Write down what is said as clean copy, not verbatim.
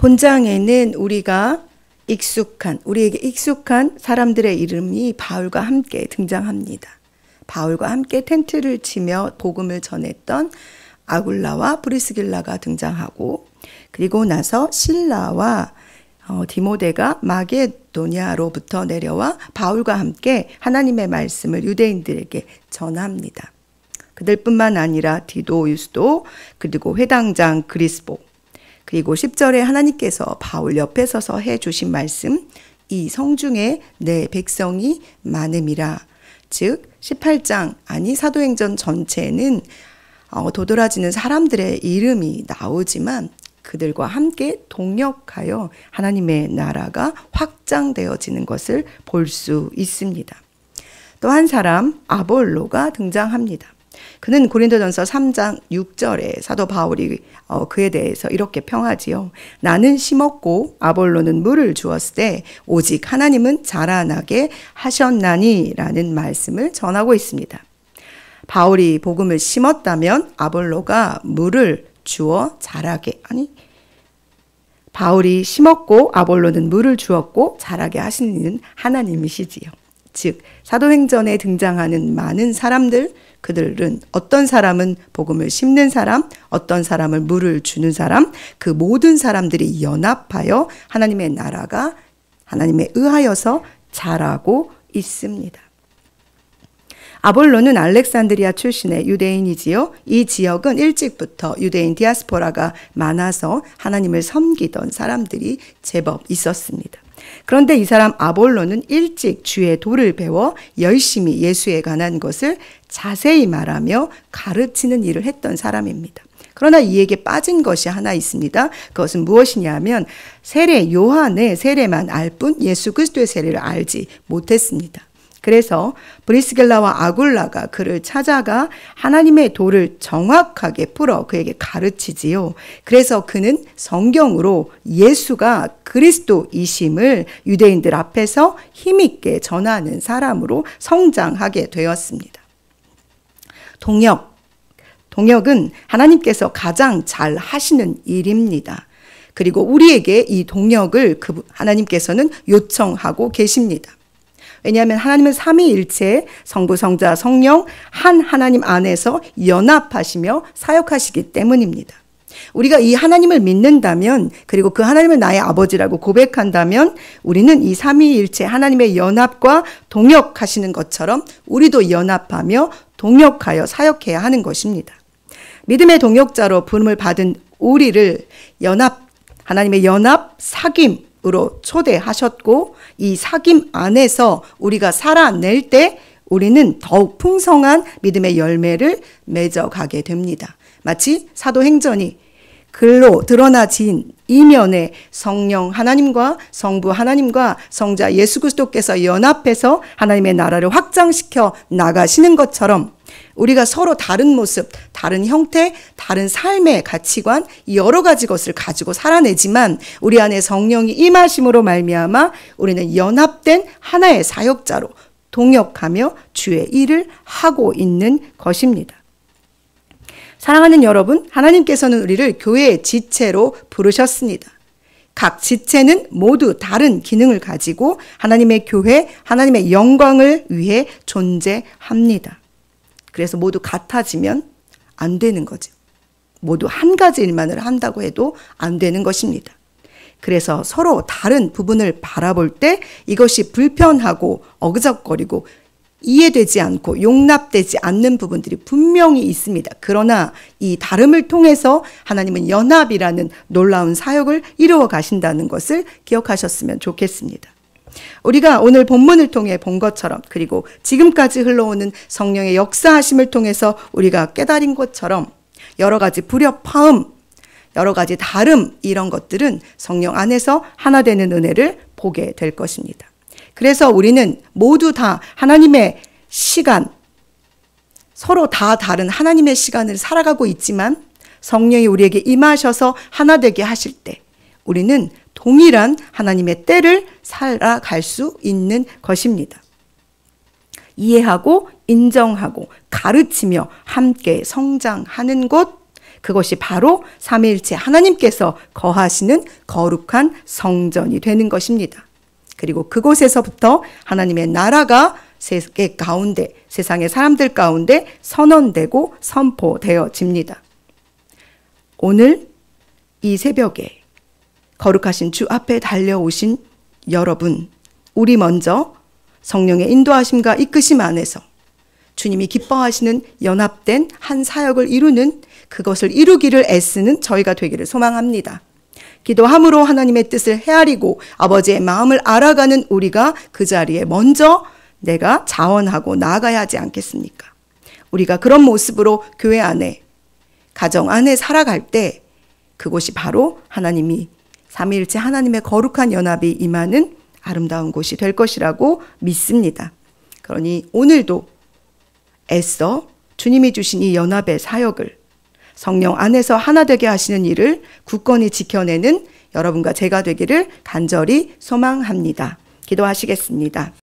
본장에는 우리에게 익숙한 사람들의 이름이 바울과 함께 등장합니다. 바울과 함께 텐트를 치며 복음을 전했던 아굴라와 브리스길라가 등장하고, 그리고 나서 실라와 디모데가 마게도냐로부터 내려와 바울과 함께 하나님의 말씀을 유대인들에게 전합니다. 그들뿐만 아니라 디도, 유스도, 그리고 회당장 그리스보, 그리고 10절에 하나님께서 바울 옆에 서서 해주신 말씀, 이 성중에 내 백성이 많음이라. 즉 18장 사도행전 전체는 도드라지는 사람들의 이름이 나오지만 그들과 함께 동역하여 하나님의 나라가 확장되어지는 것을 볼 수 있습니다. 또 한 사람 아볼로가 등장합니다. 그는 고린도전서 3장 6절에 사도 바울이 그에 대해서 이렇게 평하지요. 나는 심었고 아볼로는 물을 주었을 때 오직 하나님은 자라나게 하셨나니 라는 말씀을 전하고 있습니다. 바울이 복음을 심었다면 아볼로가 물을 주어 자라게, 바울이 심었고 아볼로는 물을 주었고 자라게 하시는 하나님이시지요. 즉 사도행전에 등장하는 많은 사람들, 그들은 어떤 사람은 복음을 심는 사람, 어떤 사람은 물을 주는 사람, 그 모든 사람들이 연합하여 하나님의 나라가 하나님에 의하여서 자라고 있습니다. 아볼로는 알렉산드리아 출신의 유대인이지요. 이 지역은 일찍부터 유대인 디아스포라가 많아서 하나님을 섬기던 사람들이 제법 있었습니다. 그런데 이 사람 아볼로는 일찍 주의 도를 배워 열심히 예수에 관한 것을 자세히 말하며 가르치는 일을 했던 사람입니다. 그러나 이에게 빠진 것이 하나 있습니다. 그것은 무엇이냐면 요한의 세례만 알 뿐 예수 그리스도의 세례를 알지 못했습니다. 그래서 브리스길라와 아굴라가 그를 찾아가 하나님의 도를 정확하게 풀어 그에게 가르치지요. 그래서 그는 성경으로 예수가 그리스도이심을 유대인들 앞에서 힘있게 전하는 사람으로 성장하게 되었습니다. 동역은 하나님께서 가장 잘 하시는 일입니다. 그리고 우리에게 이 동역을 하나님께서는 요청하고 계십니다. 왜냐하면 하나님은 삼위일체 성부, 성자, 성령 한 하나님 안에서 연합하시며 사역하시기 때문입니다. 우리가 이 하나님을 믿는다면, 그리고 그 하나님을 나의 아버지라고 고백한다면 우리는 이 삼위일체 하나님의 연합과 동역하시는 것처럼 우리도 연합하며 동역하여 사역해야 하는 것입니다. 믿음의 동역자로 부름을 받은 우리를 하나님의 연합 사귐으로 초대하셨고, 이 사귐 안에서 우리가 살아낼 때 우리는 더욱 풍성한 믿음의 열매를 맺어가게 됩니다. 마치 사도행전이 글로 드러나진 이면에 성령 하나님과 성부 하나님과 성자 예수 그리스도께서 연합해서 하나님의 나라를 확장시켜 나가시는 것처럼 우리가 서로 다른 모습, 다른 형태, 다른 삶의 가치관, 여러 가지 것을 가지고 살아내지만 우리 안에 성령이 임하심으로 말미암아 우리는 연합된 하나의 사역자로 동역하며 주의 일을 하고 있는 것입니다. 사랑하는 여러분, 하나님께서는 우리를 교회의 지체로 부르셨습니다. 각 지체는 모두 다른 기능을 가지고 하나님의 교회, 하나님의 영광을 위해 존재합니다. 그래서 모두 같아지면 안 되는 거죠. 모두 한 가지 일만을 한다고 해도 안 되는 것입니다. 그래서 서로 다른 부분을 바라볼 때 이것이 불편하고 어그적거리고 이해되지 않고 용납되지 않는 부분들이 분명히 있습니다. 그러나 이 다름을 통해서 하나님은 연합이라는 놀라운 사역을 이루어 가신다는 것을 기억하셨으면 좋겠습니다. 우리가 오늘 본문을 통해 본 것처럼, 그리고 지금까지 흘러오는 성령의 역사하심을 통해서 우리가 깨달은 것처럼 여러 가지 불협화음, 여러 가지 다름, 이런 것들은 성령 안에서 하나 되는 은혜를 보게 될 것입니다. 그래서 우리는 모두 다 하나님의 시간, 서로 다 다른 하나님의 시간을 살아가고 있지만 성령이 우리에게 임하셔서 하나 되게 하실 때 우리는 동일한 하나님의 때를 살아갈 수 있는 것입니다. 이해하고 인정하고 가르치며 함께 성장하는 곳, 그것이 바로 삼위일체 하나님께서 거하시는 거룩한 성전이 되는 것입니다. 그리고 그곳에서부터 하나님의 나라가 세계 가운데, 세상의 사람들 가운데 선언되고 선포되어집니다. 오늘 이 새벽에 거룩하신 주 앞에 달려오신 여러분, 우리 먼저 성령의 인도하심과 이끄심 안에서 주님이 기뻐하시는 연합된 한 사역을 이루는, 그것을 이루기를 애쓰는 저희가 되기를 소망합니다. 기도함으로 하나님의 뜻을 헤아리고 아버지의 마음을 알아가는 우리가 그 자리에 먼저 내가 자원하고 나아가야 하지 않겠습니까? 우리가 그런 모습으로 교회 안에, 가정 안에 살아갈 때 그곳이 바로 하나님이 삼위일체 하나님의 거룩한 연합이 임하는 아름다운 곳이 될 것이라고 믿습니다. 그러니 오늘도 애써 주님이 주신 이 연합의 사역을, 성령 안에서 하나 되게 하시는 일을 굳건히 지켜내는 여러분과 제가 되기를 간절히 소망합니다. 기도하시겠습니다.